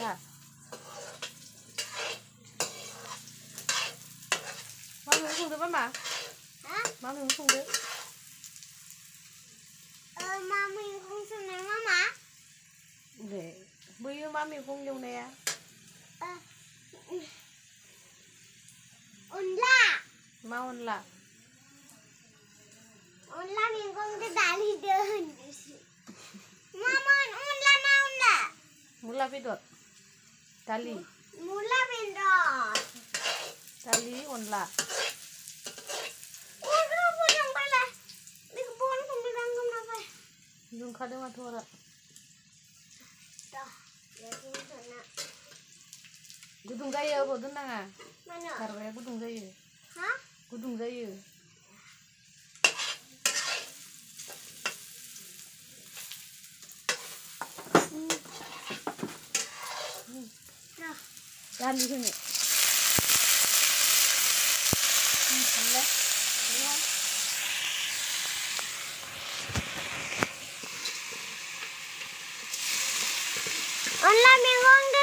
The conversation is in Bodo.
ra hả? Mami không được mà. Hả? Mami không được. Mami không xuống này mama. Để bây giờ mami không nhiều nè. Unla. Mau là. Unla mình không cái dali đơn. Mama unla na unla. Mula bidot. Tali. Mula bidot. Tali unla. Udah pulang balik. Di kebun kumbilang kenapa? Dùng khá đứa mà thua rồi. Dah, jadi sana. Gudung gaya apa tuh nang? Mana? Karena gudung gaya. Hah? Gudung gaya. Dah. Jangan di sini. Boleh. Lihat. Unla mình không